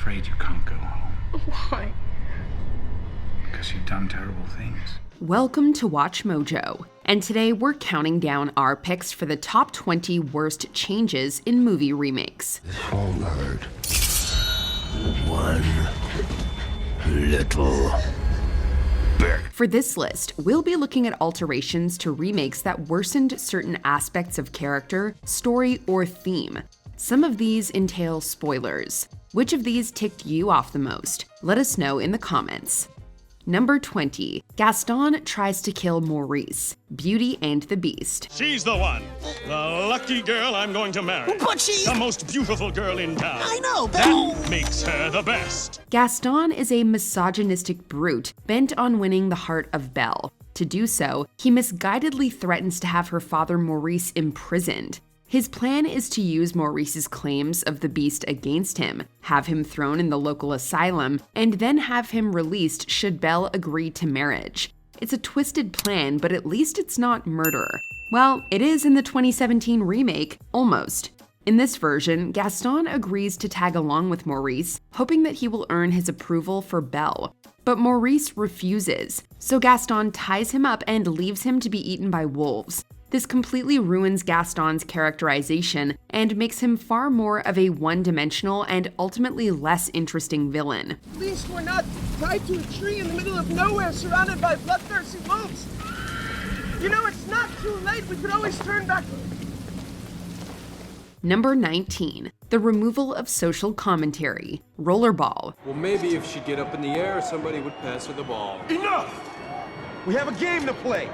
afraid you can't go home. Why? Because you've done terrible things. Welcome to WatchMojo, and today we're counting down our picks for the top 20 worst changes in movie remakes. This won't hurt. One little bit. For this list, we'll be looking at alterations to remakes that worsened certain aspects of character, story, or theme. Some of these entail spoilers. Which of these ticked you off the most? Let us know in the comments. Number 20. Gaston tries to kill Maurice, Beauty and the Beast. She's the one. The lucky girl I'm going to marry. But she's... the most beautiful girl in town. I know, but... That makes her the best. Gaston is a misogynistic brute bent on winning the heart of Belle. To do so, he misguidedly threatens to have her father Maurice imprisoned. His plan is to use Maurice's claims of the Beast against him, have him thrown in the local asylum, and then have him released should Belle agree to marriage. It's a twisted plan, but at least it's not murder. Well, it is in the 2017 remake, almost. In this version, Gaston agrees to tag along with Maurice, hoping that he will earn his approval for Belle. But Maurice refuses, so Gaston ties him up and leaves him to be eaten by wolves. This completely ruins Gaston's characterization and makes him far more of a one-dimensional and ultimately less interesting villain. At least we're not tied to a tree in the middle of nowhere surrounded by bloodthirsty wolves. You know, it's not too late. We could always turn back. Number 19. The removal of social commentary. Rollerball. Well, maybe if she'd get up in the air, somebody would pass her the ball. Enough! We have a game to play.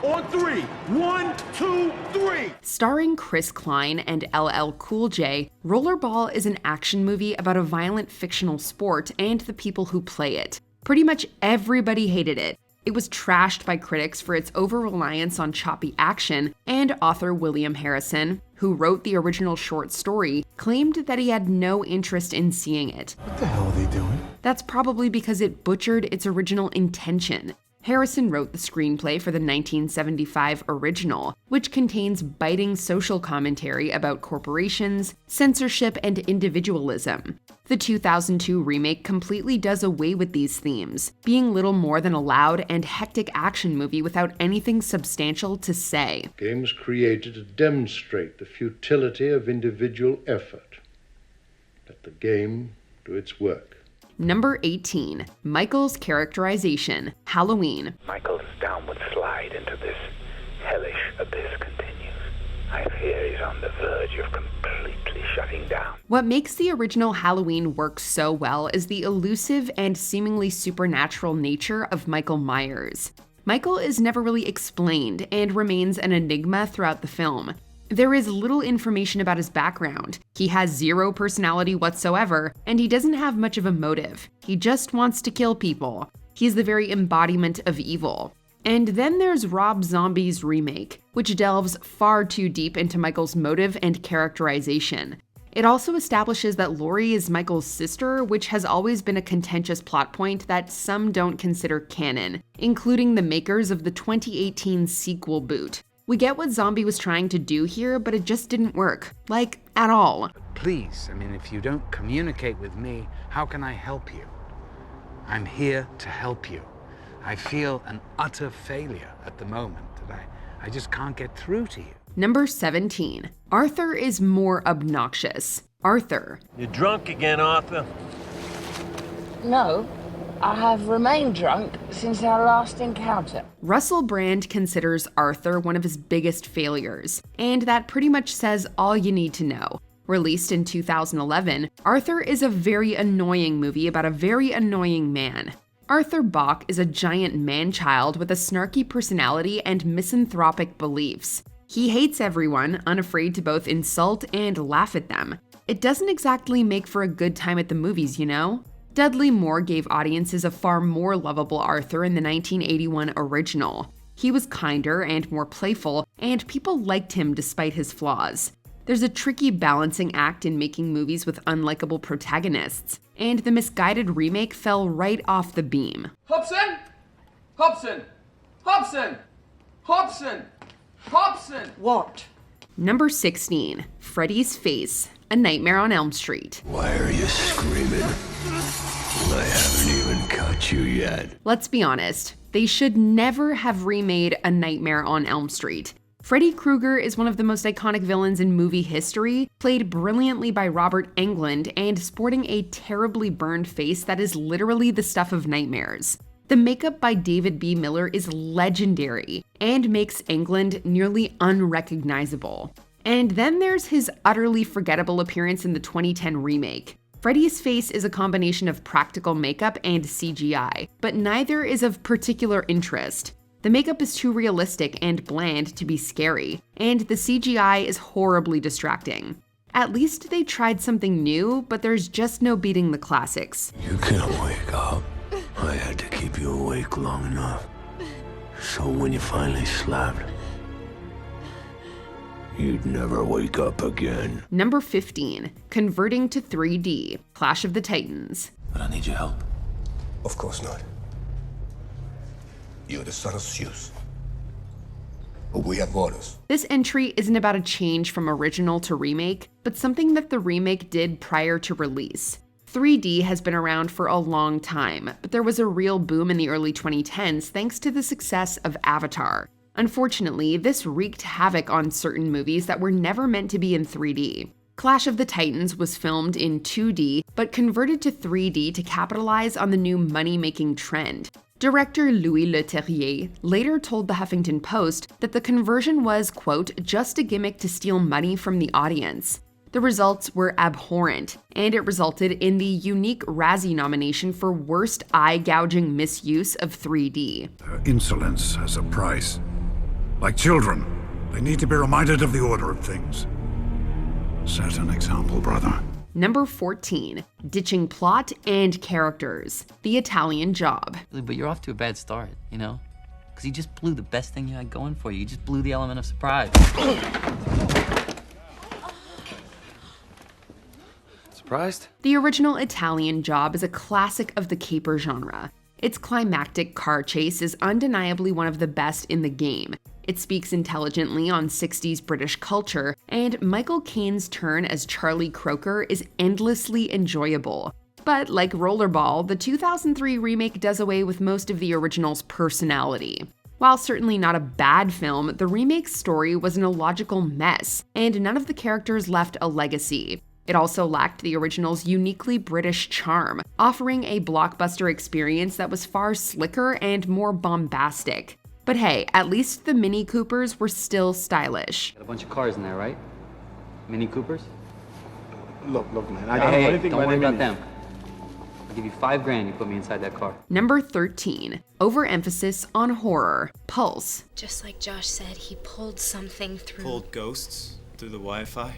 On three. 1, 2, 3. Starring Chris Klein and LL Cool J, Rollerball is an action movie about a violent fictional sport and the people who play it. Pretty much everybody hated it. It was trashed by critics for its over-reliance on choppy action, and author William Harrison, who wrote the original short story, claimed that he had no interest in seeing it. What the hell are they doing? That's probably because it butchered its original intention. Harrison wrote the screenplay for the 1975 original, which contains biting social commentary about corporations, censorship, and individualism. The 2002 remake completely does away with these themes, being little more than a loud and hectic action movie without anything substantial to say. The game was created to demonstrate the futility of individual effort. Let the game do its work. Number 18. Michael's characterization. Halloween. Michael's downward slide into this hellish abyss continues. I fear he's on the verge of completely shutting down. What makes the original Halloween work so well is the elusive and seemingly supernatural nature of Michael Myers. Michael is never really explained and remains an enigma throughout the film. There is little information about his background. He has zero personality whatsoever, and he doesn't have much of a motive. He just wants to kill people. He's the very embodiment of evil. And then there's Rob Zombie's remake, which delves far too deep into Michael's motive and characterization. It also establishes that Laurie is Michael's sister, which has always been a contentious plot point that some don't consider canon, including the makers of the 2018 sequel boot. We get what Zombie was trying to do here, but it just didn't work. Like, at all. Please, if you don't communicate with me, how can I help you? I'm here to help you. I feel an utter failure at the moment that I just can't get through to you. Number 17. Arthur is more obnoxious. Arthur. You drunk again, Arthur? No. I have remained drunk since our last encounter. Russell Brand considers Arthur one of his biggest failures, and that pretty much says all you need to know. Released in 2011, Arthur is a very annoying movie about a very annoying man. Arthur Bach is a giant man-child with a snarky personality and misanthropic beliefs. He hates everyone, unafraid to both insult and laugh at them. It doesn't exactly make for a good time at the movies, you know? Dudley Moore gave audiences a far more lovable Arthur in the 1981 original. He was kinder and more playful, and people liked him despite his flaws. There's a tricky balancing act in making movies with unlikable protagonists, and the misguided remake fell right off the beam. Hobson! Hobson! Hobson! Hobson! Hobson! What? Number 16. Freddys Face. A Nightmare on Elm Street. Why are you screaming? I haven't even cut you yet. Let's be honest, they should never have remade A Nightmare on Elm Street. Freddy Krueger is one of the most iconic villains in movie history, played brilliantly by Robert Englund and sporting a terribly burned face that is literally the stuff of nightmares. The makeup by David B. Miller is legendary and makes Englund nearly unrecognizable. And then there's his utterly forgettable appearance in the 2010 remake. Freddys Face is a combination of practical makeup and CGI, but neither is of particular interest. The makeup is too realistic and bland to be scary, and the CGI is horribly distracting. At least they tried something new, but there's just no beating the classics. You can't wake up. I had to keep you awake long enough. So when you finally slept, you'd never wake up again. Number 15, converting to 3D, Clash of the Titans. But I need your help. Of course not. You're the son of Zeus. But we have orders. This entry isn't about a change from original to remake, but something that the remake did prior to release. 3D has been around for a long time, but there was a real boom in the early 2010s thanks to the success of Avatar. Unfortunately, this wreaked havoc on certain movies that were never meant to be in 3D. Clash of the Titans was filmed in 2D, but converted to 3D to capitalize on the new money-making trend. Director Louis Leterrier later told the Huffington Post that the conversion was, quote, just a gimmick to steal money from the audience. The results were abhorrent, and it resulted in the unique Razzie nomination for Worst Eye-Gouging Misuse of 3D. Their insolence has a price. Like children, they need to be reminded of the order of things. Set an example, brother. Number 14, ditching plot and characters, The Italian Job. But you're off to a bad start, you know? Because you just blew the best thing you had going for you. You just blew the element of surprise. Surprised? The original Italian Job is a classic of the caper genre. Its climactic car chase is undeniably one of the best in the game. It speaks intelligently on 60s British culture, and Michael Caine's turn as Charlie Croker is endlessly enjoyable. But like Rollerball, the 2003 remake does away with most of the original's personality. While certainly not a bad film, the remake's story was an illogical mess, and none of the characters left a legacy. It also lacked the original's uniquely British charm, offering a blockbuster experience that was far slicker and more bombastic. But hey, at least the Mini Coopers were still stylish. Got a bunch of cars in there, right? Mini Coopers? Look, man. Don't worry about them. I'll give you $5,000 you put me inside that car. Number 13, overemphasis on horror, Pulse. Just like Josh said, he pulled something through. Pulled ghosts through the Wi-Fi?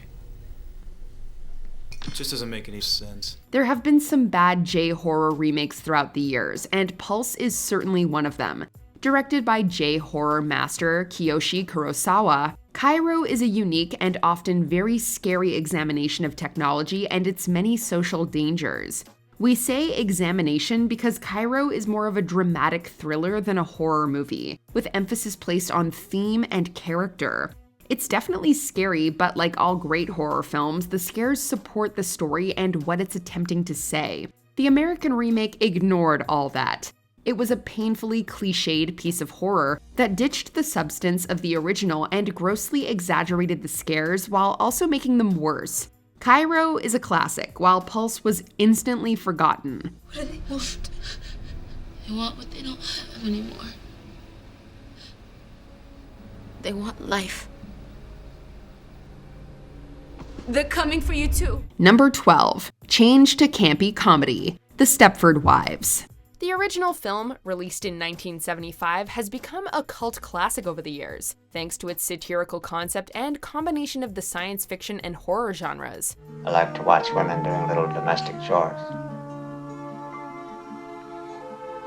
It just doesn't make any sense. There have been some bad J-horror remakes throughout the years, and Pulse is certainly one of them. Directed by J-horror master Kiyoshi Kurosawa, Cairo is a unique and often very scary examination of technology and its many social dangers. We say examination because Cairo is more of a dramatic thriller than a horror movie, with emphasis placed on theme and character. It's definitely scary, but like all great horror films, the scares support the story and what it's attempting to say. The American remake ignored all that. It was a painfully cliched piece of horror that ditched the substance of the original and grossly exaggerated the scares while also making them worse. Cairo is a classic, while Pulse was instantly forgotten. What do they want? They want what they don't have anymore. They want life. They're coming for you too. Number 12, change to campy comedy, The Stepford Wives. The original film, released in 1975, has become a cult classic over the years, thanks to its satirical concept and combination of the science fiction and horror genres. I like to watch women doing little domestic chores.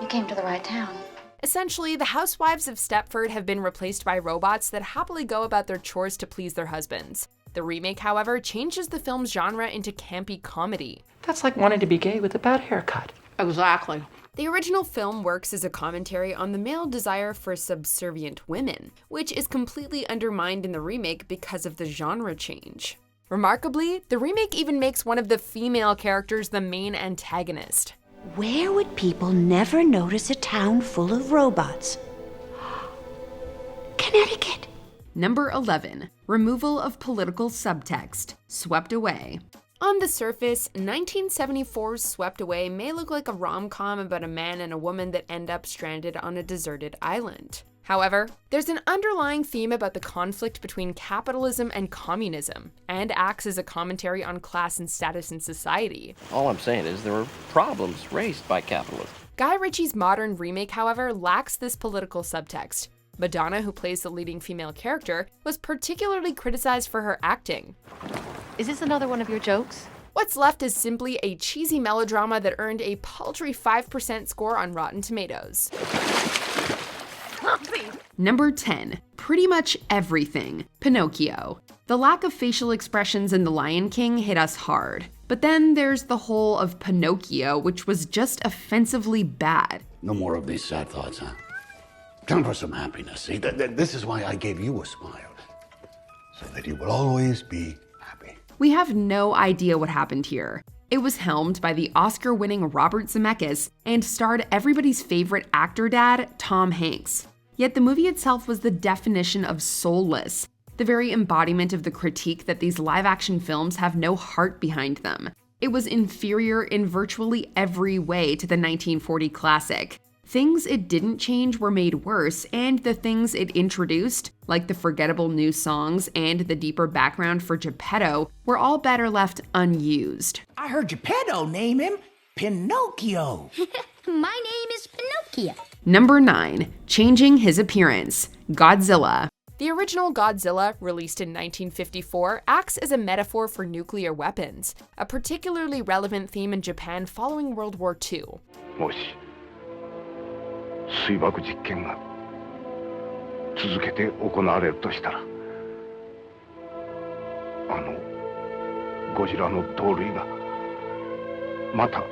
You came to the right town. Essentially, the housewives of Stepford have been replaced by robots that happily go about their chores to please their husbands. The remake, however, changes the film's genre into campy comedy. That's like wanting to be gay with a bad haircut. Exactly. The original film works as a commentary on the male desire for subservient women, which is completely undermined in the remake because of the genre change. Remarkably, the remake even makes one of the female characters the main antagonist. Where would people never notice a town full of robots? Connecticut. Number 11. Removal of political subtext. Swept Away. On the surface, 1974's Swept Away may look like a rom-com about a man and a woman that end up stranded on a deserted island. However, there's an underlying theme about the conflict between capitalism and communism, and acts as a commentary on class and status in society. All I'm saying is there are problems raised by capitalism. Guy Ritchie's modern remake, however, lacks this political subtext. Madonna, who plays the leading female character, was particularly criticized for her acting. Is this another one of your jokes? What's left is simply a cheesy melodrama that earned a paltry 5% score on Rotten Tomatoes. Number 10. Pretty much everything. Pinocchio. The lack of facial expressions in The Lion King hit us hard. But then there's the whole of Pinocchio, which was just offensively bad. No more of these sad thoughts, huh? Time for some happiness. See, this is why I gave you a smile. So that you will always be happy. We have no idea what happened here. It was helmed by the Oscar-winning Robert Zemeckis and starred everybody's favorite actor dad, Tom Hanks. Yet the movie itself was the definition of soulless, the very embodiment of the critique that these live-action films have no heart behind them. It was inferior in virtually every way to the 1940 classic. Things it didn't change were made worse, and the things it introduced, like the forgettable new songs and the deeper background for Geppetto, were all better left unused. I heard Geppetto name him Pinocchio. My name is Pinocchio. Number 9. Changing his appearance. Godzilla. The original Godzilla, released in 1954, acts as a metaphor for nuclear weapons, a particularly relevant theme in Japan following World War II. 水爆実験が続けて行われるとしたら、ゴジラの同類がまた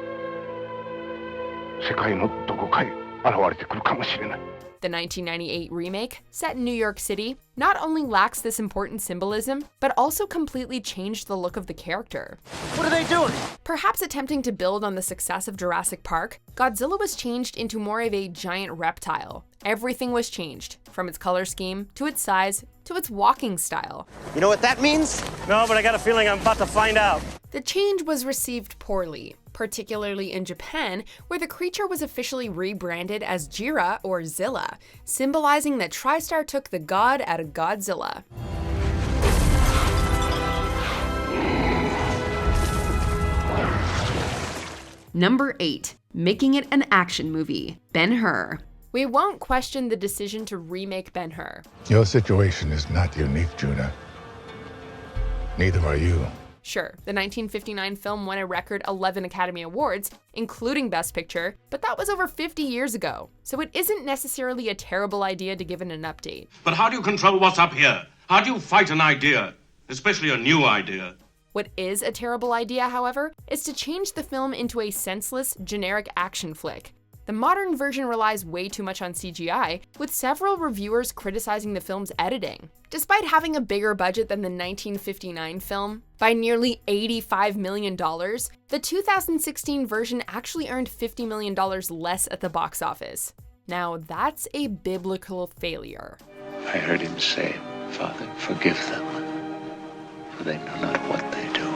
世界のどこかへ現れてくるかもしれない。 The 1998 remake, set in New York City, not only lacks this important symbolism, but also completely changed the look of the character. What are they doing? Perhaps attempting to build on the success of Jurassic Park, Godzilla was changed into more of a giant reptile. Everything was changed, from its color scheme, to its size, to its walking style. You know what that means? No, but I got a feeling I'm about to find out. The change was received poorly, particularly in Japan, where the creature was officially rebranded as Jira or Zilla, symbolizing that TriStar took the god out of Godzilla. Number 8. Making it an action movie. Ben-Hur. We won't question the decision to remake Ben-Hur. Your situation is not unique, Judah. Neither are you. Sure, the 1959 film won a record 11 Academy Awards, including Best Picture, but that was over 50 years ago, so it isn't necessarily a terrible idea to give it an update. But how do you control what's up here? How do you fight an idea? Especially a new idea. What is a terrible idea, however, is to change the film into a senseless, generic action flick. The modern version relies way too much on CGI, with several reviewers criticizing the film's editing. Despite having a bigger budget than the 1959 film, by nearly $85 million, the 2016 version actually earned $50 million less at the box office. Now that's a biblical failure. I heard him say, Father, forgive them, for they know not what they do.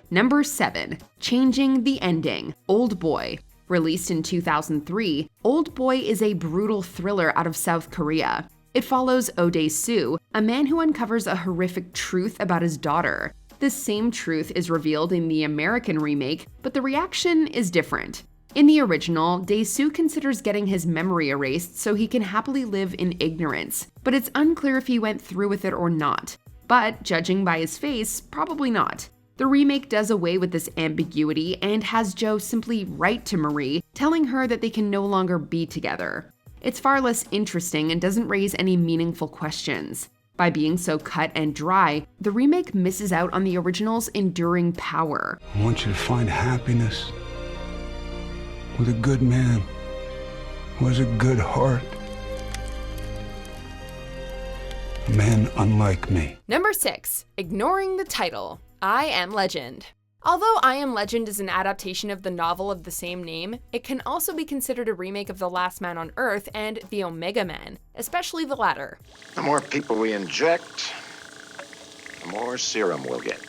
Number 7. Changing the ending. Old Boy. Released in 2003, Old Boy is a brutal thriller out of South Korea. It follows Oh Dae-soo, a man who uncovers a horrific truth about his daughter. This same truth is revealed in the American remake, but the reaction is different. In the original, Dae-soo considers getting his memory erased so he can happily live in ignorance, but it's unclear if he went through with it or not. But, judging by his face, probably not. The remake does away with this ambiguity and has Joe simply write to Marie, telling her that they can no longer be together. It's far less interesting and doesn't raise any meaningful questions. By being so cut and dry, the remake misses out on the original's enduring power. I want you to find happiness with a good man who has a good heart. A man unlike me. Number 6. Ignoring the title. I Am Legend. Although I Am Legend is an adaptation of the novel of the same name, it can also be considered a remake of The Last Man on Earth and The Omega Man, especially the latter. The more people we inject, the more serum we'll get.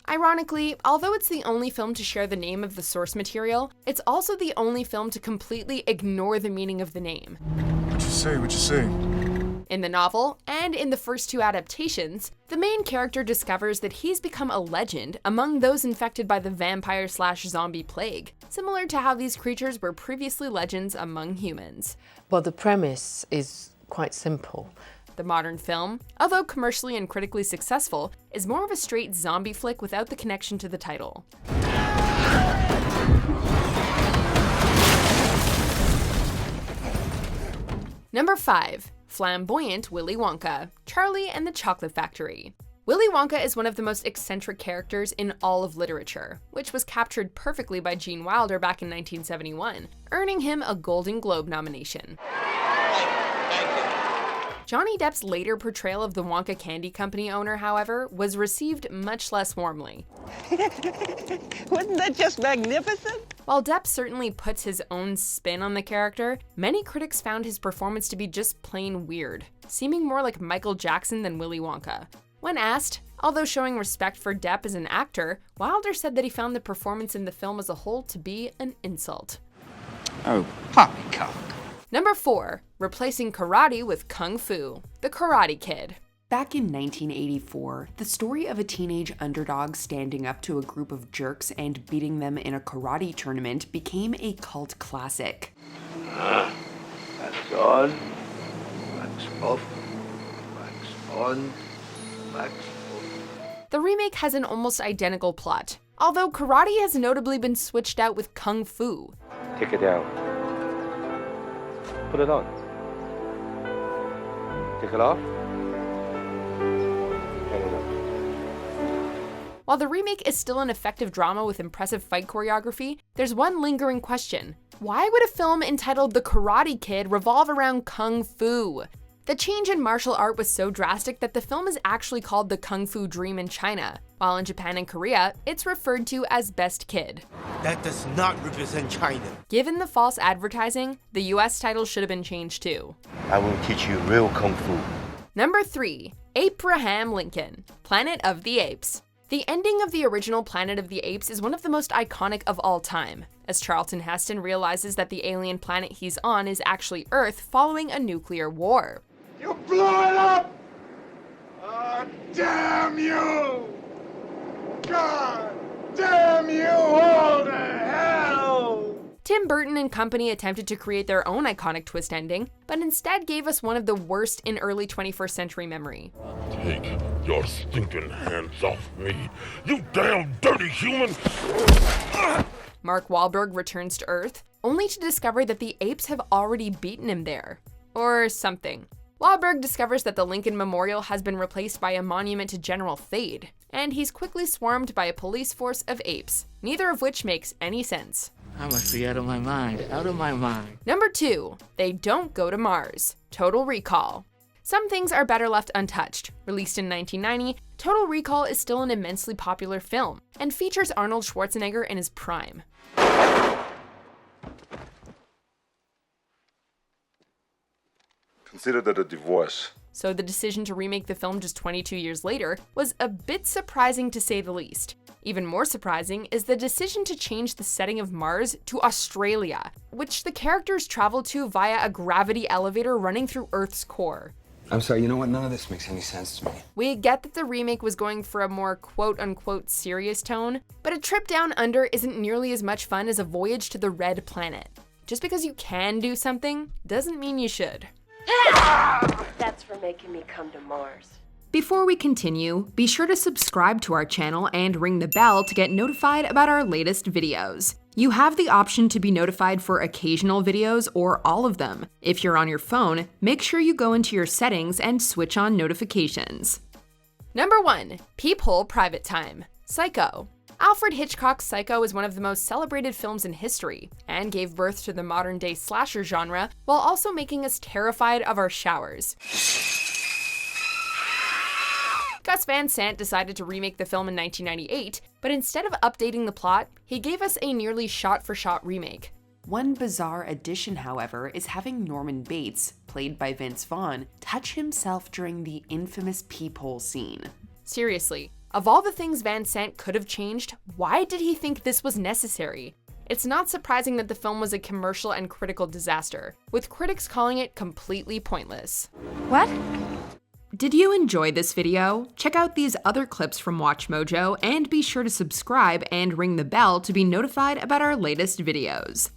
Ironically, although it's the only film to share the name of the source material, it's also the only film to completely ignore the meaning of the name. What you say? In the novel, and in the first two adaptations, the main character discovers that he's become a legend among those infected by the vampire/zombie plague, similar to how these creatures were previously legends among humans. Well, the premise is quite simple. The modern film, although commercially and critically successful, is more of a straight zombie flick without the connection to the title. Number 5. Flamboyant Willy Wonka, Charlie and the Chocolate Factory. Willy Wonka is one of the most eccentric characters in all of literature, which was captured perfectly by Gene Wilder back in 1971, earning him a Golden Globe nomination. Johnny Depp's later portrayal of the Wonka Candy Company owner, however, was received much less warmly. Wasn't that just magnificent? While Depp certainly puts his own spin on the character, many critics found his performance to be just plain weird, seeming more like Michael Jackson than Willy Wonka. When asked, although showing respect for Depp as an actor, Wilder said that he found the performance in the film as a whole to be an insult. Oh, poppycock. Number 4. Replacing karate with kung fu, The Karate Kid. Back in 1984, the story of a teenage underdog standing up to a group of jerks and beating them in a karate tournament became a cult classic. Wax on, wax off, wax on, wax off. The remake has an almost identical plot, although karate has notably been switched out with kung fu. Take it down. Put it on. Take it off. Hang it up. While the remake is still an effective drama with impressive fight choreography, there's one lingering question. Why would a film entitled The Karate Kid revolve around kung fu? The change in martial art was so drastic that the film is actually called The Kung Fu Dream in China, while in Japan and Korea, it's referred to as Best Kid. That does not represent China. Given the false advertising, the US title should have been changed too. I will teach you real kung fu. Number 3. Abraham Lincoln, Planet of the Apes. The ending of the original Planet of the Apes is one of the most iconic of all time, as Charlton Heston realizes that the alien planet he's on is actually Earth following a nuclear war. You blew it up! Oh, damn you! God damn you all to hell! Tim Burton and company attempted to create their own iconic twist ending, but instead gave us one of the worst in early 21st century memory. Take your stinking hands off me, you damn dirty human! Mark Wahlberg returns to Earth, only to discover that the apes have already beaten him there. Or something. Wahlberg discovers that the Lincoln Memorial has been replaced by a monument to General Thade, and he's quickly swarmed by a police force of apes, neither of which makes any sense. I must be out of my mind. Number 2. They Don't Go to Mars, Total Recall. Some things are better left untouched. Released in 1990, Total Recall is still an immensely popular film, and features Arnold Schwarzenegger in his prime. Consider that a divorce. So the decision to remake the film just 22 years later was a bit surprising to say the least. Even more surprising is the decision to change the setting of Mars to Australia, which the characters travel to via a gravity elevator running through Earth's core. I'm sorry, you know what? None of this makes any sense to me. We get that the remake was going for a more quote-unquote serious tone, but a trip down under isn't nearly as much fun as a voyage to the Red Planet. Just because you can do something doesn't mean you should. That's for making me come to Mars. Before we continue, be sure to subscribe to our channel and ring the bell to get notified about our latest videos. You have the option to be notified for occasional videos or all of them. If you're on your phone, make sure you go into your settings and switch on notifications. Number 1. Peephole Private Time, Psycho. Alfred Hitchcock's Psycho is one of the most celebrated films in history, and gave birth to the modern-day slasher genre, while also making us terrified of our showers. Gus Van Sant decided to remake the film in 1998, but instead of updating the plot, he gave us a nearly shot-for-shot remake. One bizarre addition, however, is having Norman Bates, played by Vince Vaughn, touch himself during the infamous peephole scene. Seriously, of all the things Van Sant could have changed, why did he think this was necessary? It's not surprising that the film was a commercial and critical disaster, with critics calling it completely pointless. What? Did you enjoy this video? Check out these other clips from WatchMojo and be sure to subscribe and ring the bell to be notified about our latest videos.